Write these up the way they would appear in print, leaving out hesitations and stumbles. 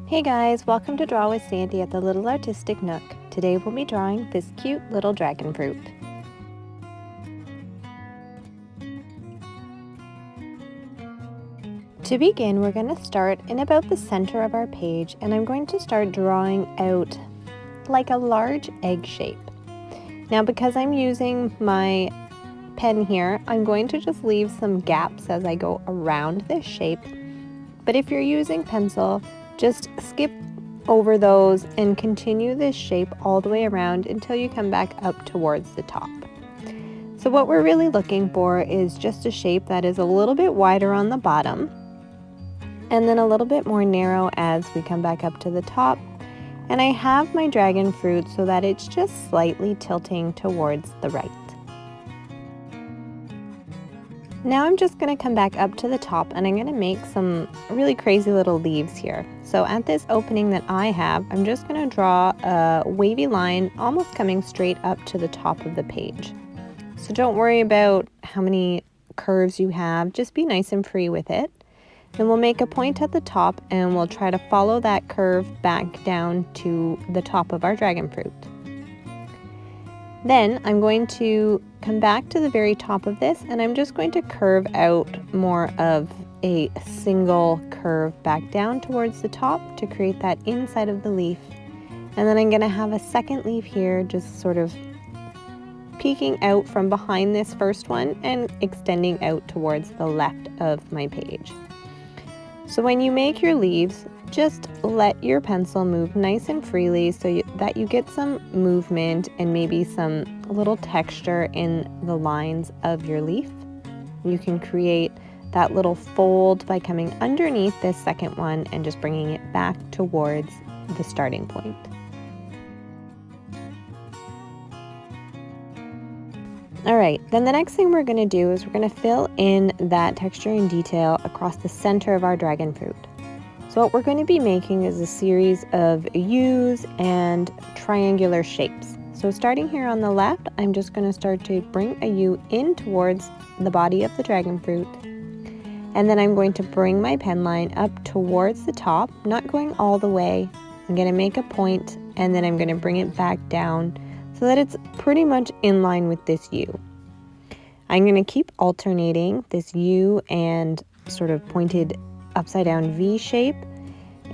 Hey guys, welcome to Draw with Sandee at the Little Artistic Nook. Today we'll be drawing this cute little dragon fruit. To begin, we're going to start in about the center of our page, and I'm going to start drawing out like a large egg shape. Now, because I'm using my pen here, I'm going to just leave some gaps as I go around this shape. But if you're using pencil, just skip over those and continue this shape all the way around until you come back up towards the top. So what we're really looking for is just a shape that is a little bit wider on the bottom and then a little bit more narrow as we come back up to the top. And I have my dragon fruit so that it's just slightly tilting towards the right. Now I'm just going to come back up to the top and I'm going to make some really crazy little leaves here. So at this opening that I have, I'm just going to draw a wavy line almost coming straight up to the top of the page. So don't worry about how many curves you have, just be nice and free with it. Then we'll make a point at the top and we'll try to follow that curve back down to the top of our dragon fruit. Then I'm going to come back to the very top of this and I'm just going to curve out more of a single curve back down towards the top to create that inside of the leaf. And then I'm going to have a second leaf here just sort of peeking out from behind this first one and extending out towards the left of my page. So when you make your leaves, just let your pencil move nice and freely so that you get some movement and maybe some little texture in the lines of your leaf. You can create that little fold by coming underneath this second one and just bringing it back towards the starting point. Alright, then the next thing we're going to do is we're going to fill in that texture and detail across the center of our dragon fruit. So what we're going to be making is a series of U's and triangular shapes. So starting here on the left, I'm just going to start to bring a U in towards the body of the dragon fruit. And then I'm going to bring my pen line up towards the top, not going all the way. I'm going to make a point and then I'm going to bring it back down so that it's pretty much in line with this U. I'm going to keep alternating this U and sort of pointed upside down V shape.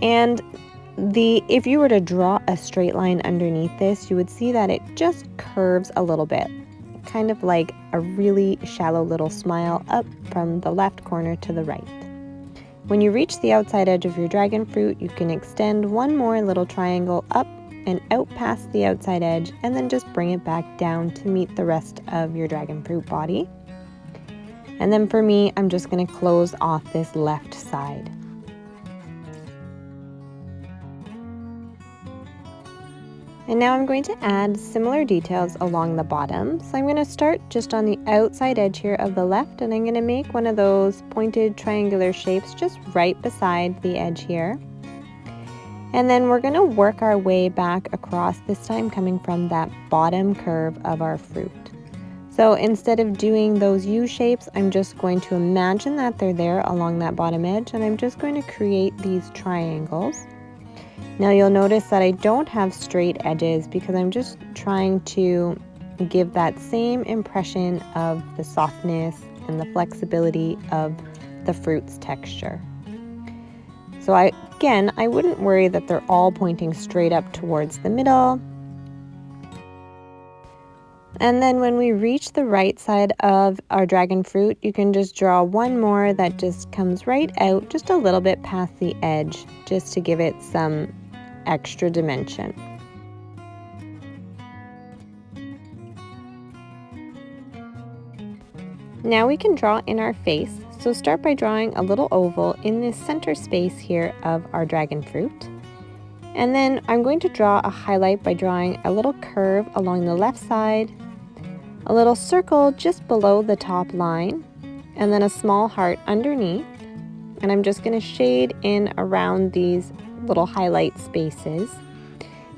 And if you were to draw a straight line underneath this, you would see that it just curves a little bit, kind of like a really shallow little smile up from the left corner to the right. When you reach the outside edge of your dragon fruit, you can extend one more little triangle up and out past the outside edge and then just bring it back down to meet the rest of your dragon fruit body. And then for me, I'm just going to close off this left side. And now I'm going to add similar details along the bottom. So I'm going to start just on the outside edge here of the left and I'm going to make one of those pointed triangular shapes just right beside the edge here. And then we're going to work our way back across, this time coming from that bottom curve of our fruit. So instead of doing those U shapes, I'm just going to imagine that they're there along that bottom edge and I'm just going to create these triangles. Now you'll notice that I don't have straight edges because I'm just trying to give that same impression of the softness and the flexibility of the fruit's texture. So I wouldn't worry that they're all pointing straight up towards the middle. And then when we reach the right side of our dragon fruit, you can just draw one more that just comes right out just a little bit past the edge, just to give it some extra dimension. Now we can draw in our face. So start by drawing a little oval in this center space here of our dragon fruit. And then I'm going to draw a highlight by drawing a little curve along the left side, a little circle just below the top line, and then a small heart underneath. And I'm just going to shade in around these little highlight spaces.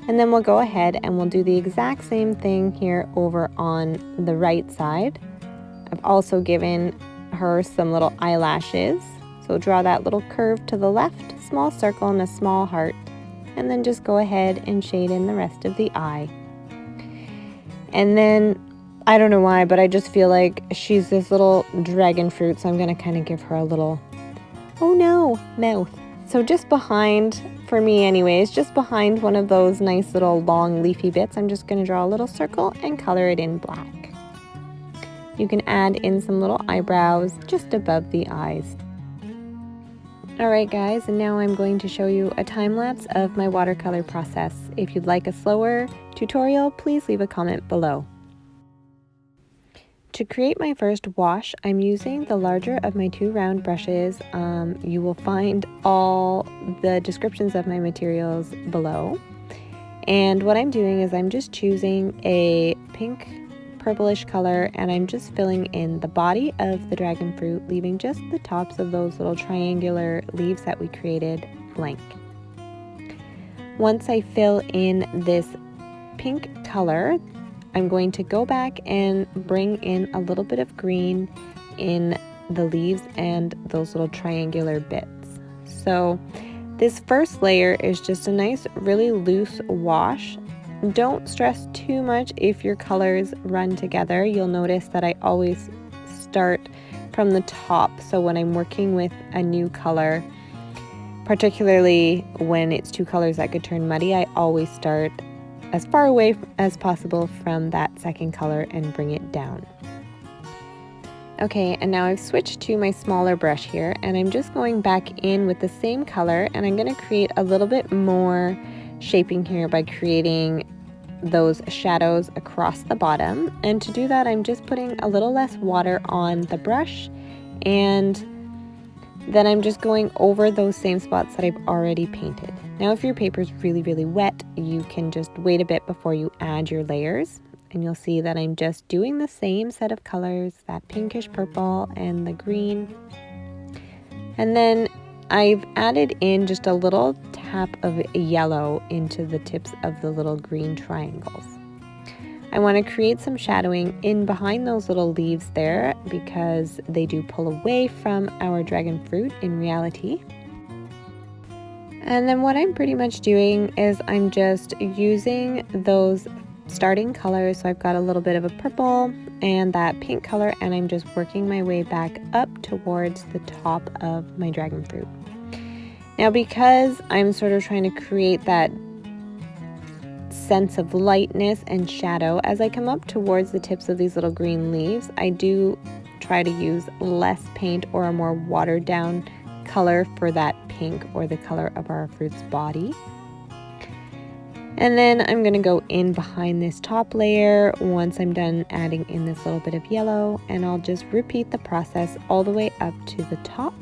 And then we'll go ahead and we'll do the exact same thing here over on the right side. I've also given her some little eyelashes So draw that little curve to the left, small circle and a small heart, and then just go ahead and shade in the rest of the eye. And then, I don't know why, but I just feel like she's this little dragon fruit, so I'm going to kind of give her a little, oh no, mouth. So just behind, for me anyways, just behind one of those nice little long leafy bits, I'm just going to draw a little circle and color it in black. You can add in some little eyebrows just above the eyes. Alright guys, and now I'm going to show you a time lapse of my watercolor process. If you'd like a slower tutorial, please leave a comment below. To create my first wash, I'm using the larger of my two round brushes. You will find all the descriptions of my materials below. And what I'm doing is I'm just choosing a pink purplish color, and I'm just filling in the body of the dragon fruit, leaving just the tops of those little triangular leaves that we created blank. Once I fill in this pink color, I'm going to go back and bring in a little bit of green in the leaves and those little triangular bits. So this first layer is just a nice, really loose wash. Don't stress too much if your colors run together. You'll notice that I always start from the top. So when I'm working with a new color, particularly when it's two colors that could turn muddy, I always start as far away as possible from that second color and bring it down. Okay, and now I've switched to my smaller brush here, and I'm just going back in with the same color, and I'm going to create a little bit more shaping here by creating those shadows across the bottom. And to do that, I'm just putting a little less water on the brush, and then I'm just going over those same spots that I've already painted. Now if your paper is really wet, you can just wait a bit before you add your layers, and you'll see that I'm just doing the same set of colors, that pinkish purple and the green. And then I've added in just a little tap of yellow into the tips of the little green triangles. I want to create some shadowing in behind those little leaves there because they do pull away from our dragon fruit in reality. And then what I'm pretty much doing is I'm just using those starting colors. So I've got a little bit of a purple and that pink color, and I'm just working my way back up towards the top of my dragon fruit. Now because I'm sort of trying to create that sense of lightness and shadow, as I come up towards the tips of these little green leaves, I do try to use less paint or a more watered down color for that pink or the color of our fruit's body. And then I'm going to go in behind this top layer once I'm done adding in this little bit of yellow, and I'll just repeat the process all the way up to the top.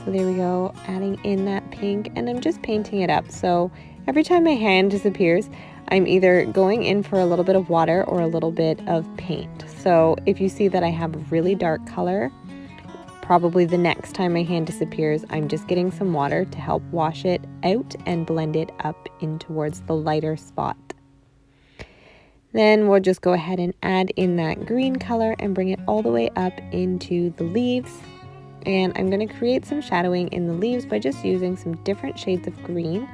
So there we go, adding in that pink, and I'm just painting it up. So every time my hand disappears, I'm either going in for a little bit of water or a little bit of paint. So if you see that I have a really dark color, probably the next time my hand disappears, I'm just getting some water to help wash it out and blend it up in towards the lighter spot. Then we'll just go ahead and add in that green color and bring it all the way up into the leaves. And I'm going to create some shadowing in the leaves by just using some different shades of green.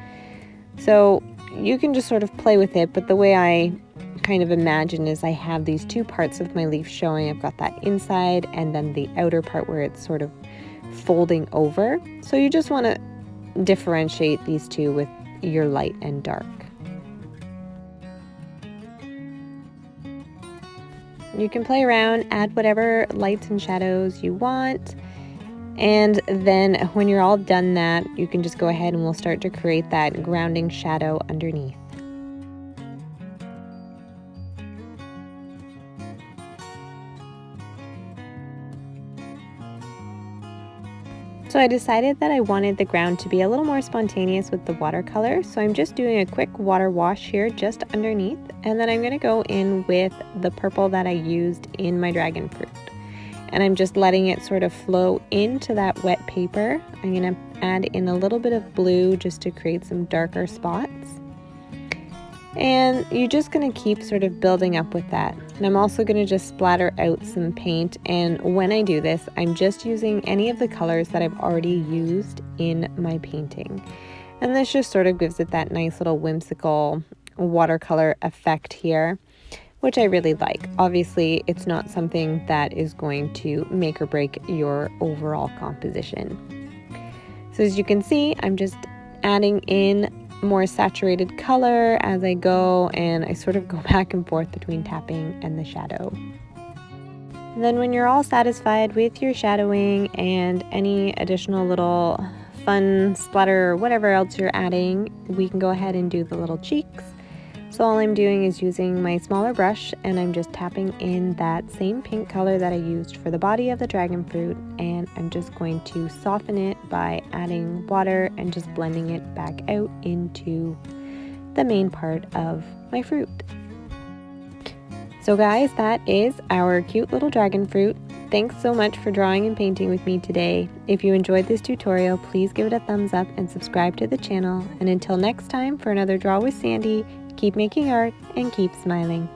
So you can just sort of play with it, but the way I kind of imagine is I have these two parts of my leaf showing. I've got that inside and then the outer part where it's sort of folding over. So you just want to differentiate these two with your light and dark. You can play around, add whatever lights and shadows you want. And then when you're all done that, you can just go ahead and we'll start to create that grounding shadow underneath. So I decided that I wanted the ground to be a little more spontaneous with the watercolor. So I'm just doing a quick water wash here just underneath. And then I'm going to go in with the purple that I used in my dragon fruit. And I'm just letting it sort of flow into that wet paper. I'm going to add in a little bit of blue just to create some darker spots. And you're just going to keep sort of building up with that. And I'm also going to just splatter out some paint, and when I do this, I'm just using any of the colors that I've already used in my painting. And this just sort of gives it that nice little whimsical watercolor effect here, which I really like. Obviously, it's not something that is going to make or break your overall composition. So as you can see, I'm just adding in more saturated color as I go, and I sort of go back and forth between tapping and the shadow. And then when you're all satisfied with your shadowing and any additional little fun splatter or whatever else you're adding, we can go ahead and do the little cheeks. So all I'm doing is using my smaller brush, and I'm just tapping in that same pink color that I used for the body of the dragon fruit, and I'm just going to soften it by adding water and just blending it back out into the main part of my fruit. So guys, that is our cute little dragon fruit. Thanks so much for drawing and painting with me today. If you enjoyed this tutorial, please give it a thumbs up and subscribe to the channel. And until next time for another Draw with Sandee, keep making art and keep smiling.